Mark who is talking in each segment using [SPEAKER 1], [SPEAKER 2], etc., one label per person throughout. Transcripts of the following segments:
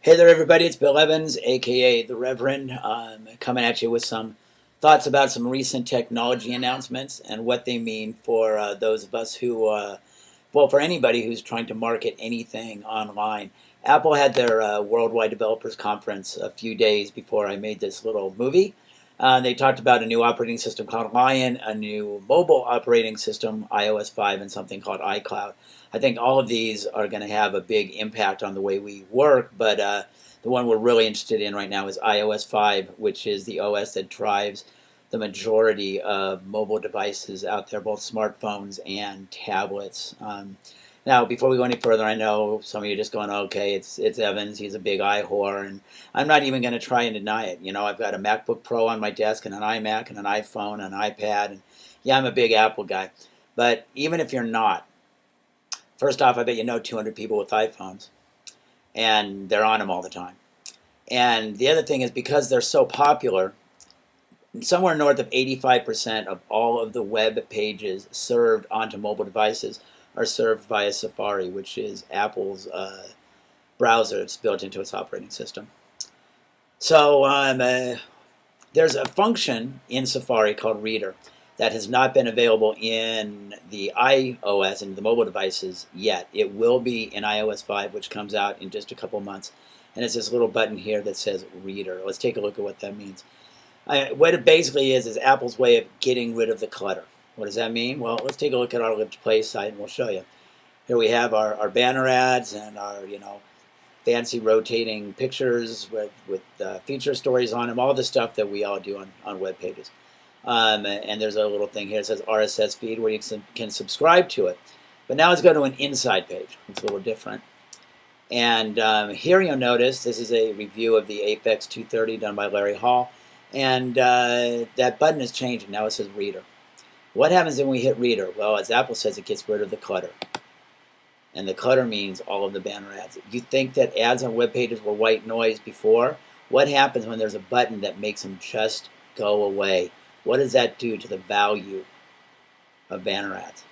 [SPEAKER 1] Hey there, everybody. It's Bill Evans, aka the Reverend, coming at you with some thoughts about some recent technology announcements and what they mean for those of us who, well, for anybody who's trying to market anything online. Apple had their Worldwide Developers Conference a few days before I made this little movie. They talked about a new operating system called Lion, a new mobile operating system, iOS 5, and something called iCloud. I think all of these are going to have a big impact on the way we work, but the one we're really interested in right now is iOS 5, which is the OS that drives the majority of mobile devices out there, both smartphones and tablets. Now, before we go any further, I know some of you are just going, okay, it's Evans, he's a big whore, and I'm not even going to try and deny it. You know, I've got a MacBook Pro on my desk and an iMac and an iPhone and an iPad, and yeah, I'm a big Apple guy. But even if you're not, first off, I bet you know 200 people with iPhones, and they're on them all the time. And the other thing is, because they're so popular, somewhere north of 85% of all of the web pages served onto mobile devices are served via Safari, which is Apple's browser. It's built into its operating system. So there's a function in Safari called Reader that has not been available in the iOS and the mobile devices yet. It will be in iOS 5, which comes out in just a couple months. And it's this little button here that says Reader. Let's take a look at what that means. What it basically is Apple's way of getting rid of the clutter. What does that mean? Well, let's take a look at our Live to Play site and we'll show you. Here we have our banner ads and our, fancy rotating pictures with feature stories on them, all the stuff that we all do on web pages. And there's a little thing here that says RSS feed where you can subscribe to it. But now let's go to an inside page. It's a little different. And here you'll notice this is a review of the Apex 230 done by Larry Hall. And that button is changing. Now it says Reader. What happens when we hit Reader? Well, as Apple says, it gets rid of the clutter. And the clutter means all of the banner ads. You think that ads on web pages were white noise before? What happens when there's a button that makes them just go away? What does that do to the value of banner ads?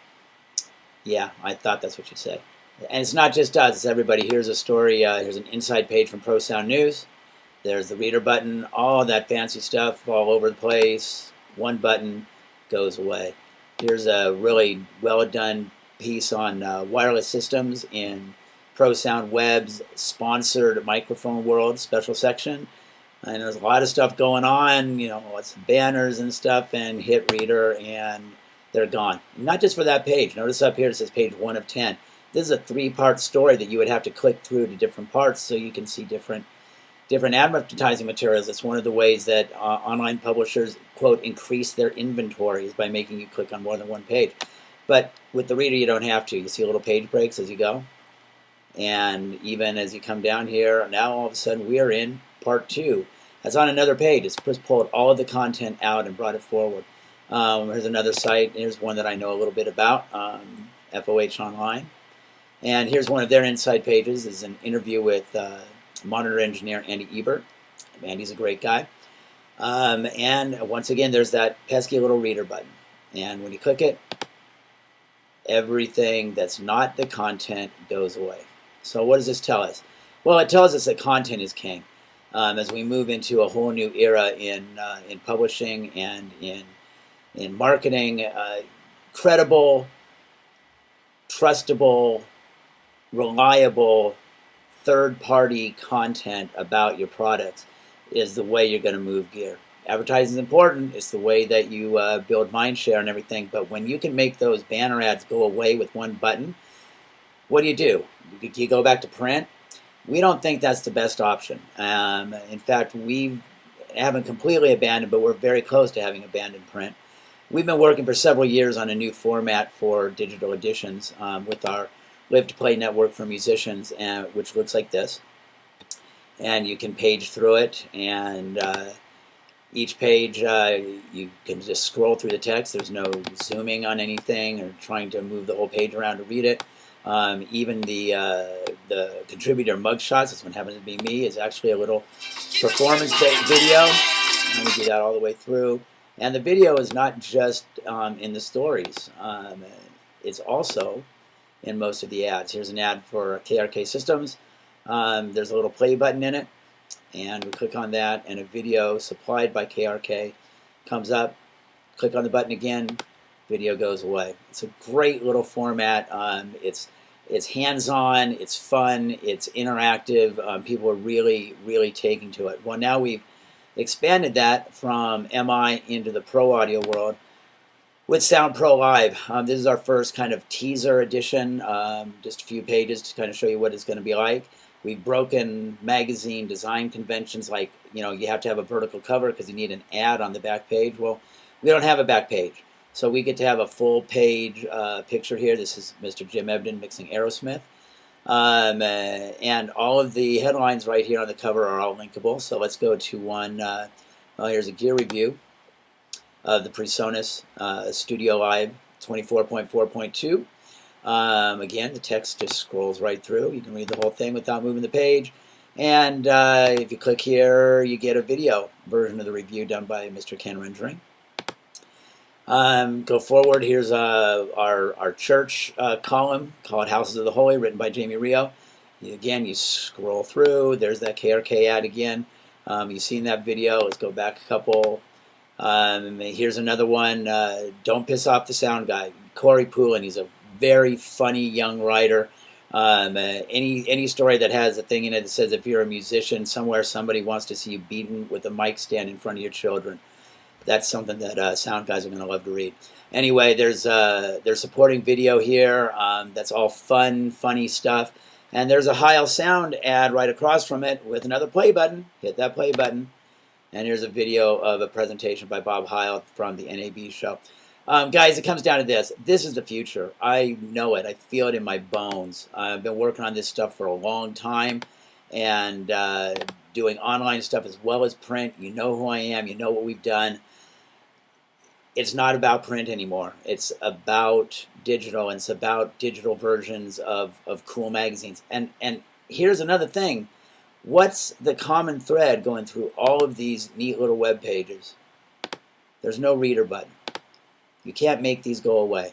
[SPEAKER 1] Yeah, I thought that's what you'd say. And it's not just us, it's everybody. Here's a story, here's an inside page from Pro Sound News. There's the Reader button, all that fancy stuff all over the place. One button goes away. Here's a really well done piece on wireless systems in Pro Sound Web's sponsored microphone world special section. And there's a lot of stuff going on, lots of banners and stuff, and hit Reader and they're gone. Not just for that page. Notice up here it says page 1 of 10. This is a 3-part story that you would have to click through to different parts so you can see different advertising materials. It's one of the ways that online publishers, quote, increase their inventories by making you click on more than one page. But with the Reader, you don't have to. You see little page breaks as you go. And even as you come down here, now all of a sudden we are in part 2. That's on another page. It's just pulled all of the content out and brought it forward. Here's another site. Here's one that I know a little bit about, FOH Online. And here's one of their inside pages. This is an interview with monitor engineer Andy Ebert. Andy's a great guy. And once again, there's that pesky little Reader button. And when you click it, everything that's not the content goes away. So what does this tell us? Well, it tells us that content is king. As we move into a whole new era in publishing and in marketing, credible, trustable, reliable, third-party content about your products is the way you're going to move gear. Advertising is important. It's the way that you build mind share and everything. But when you can make those banner ads go away with one button, what do? You go back to print? We don't think that's the best option. In fact, we haven't completely abandoned, but we're very close to having abandoned print. We've been working for several years on a new format for digital editions with our Live to Play network for musicians, which looks like this. And you can page through it, and each page you can just scroll through the text. There's no zooming on anything or trying to move the whole page around to read it. Even the contributor mugshots, this one happens to be me, is actually a little performance-based video. And we do that all the way through. And the video is not just in the stories. It's also in most of the ads. Here's an ad for KRK Systems. There's a little play button in it, and we click on that, and a video supplied by KRK comes up. Click on the button again, video goes away. It's a great little format. It's hands-on, it's fun, it's interactive. People are really taking to it. Well, now we've expanded that from MI into the pro audio world with Sound Pro Live. This is our first kind of teaser edition, just a few pages to kind of show you what it's going to be like. We've broken magazine design conventions, like, you have to have a vertical cover because you need an ad on the back page. Well, we don't have a back page, so we get to have a full page picture here. This is Mr. Jim Ebden mixing Aerosmith. And all of the headlines right here on the cover are all linkable. So let's go to one. Well, here's a gear review of the PreSonus Studio Live 24.4.2. Again, the text just scrolls right through. You can read the whole thing without moving the page. And if you click here, you get a video version of the review done by Mr. Ken Rendering. Go forward. Here's our church column called Houses of the Holy, written by Jamie Rio. Again, you scroll through. There's that KRK ad again. You've seen that video. Let's go back a couple. Here's another one. Don't piss off the sound guy, Corey Poulin. He's a very funny young writer. Any story that has a thing in it that says if you're a musician somewhere, somebody wants to see you beaten with a mic stand in front of your children, that's something that sound guys are going to love to read. Anyway, there's supporting video here. That's all fun, funny stuff. And there's a Heil Sound ad right across from it with another play button. Hit that play button. And here's a video of a presentation by Bob Heil from the NAB show. Guys, it comes down to this. This is the future. I know it. I feel it in my bones. I've been working on this stuff for a long time, and doing online stuff as well as print. You know who I am. You know what we've done. It's not about print anymore. It's about digital, and it's about digital versions of cool magazines. And here's another thing. What's the common thread going through all of these neat little web pages? There's no reader button. You can't make these go away.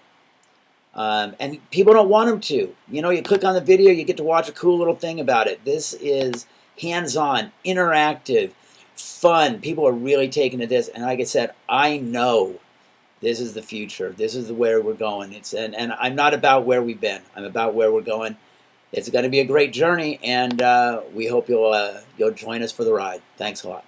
[SPEAKER 1] And people don't want them to. You click on the video, you get to watch a cool little thing about it. This is hands-on, interactive, fun. People are really taking to this. And like I said, I know this is the future. This is where we're going. And I'm not about where we've been. I'm about where we're going. It's going to be a great journey, and we hope you'll join us for the ride. Thanks a lot.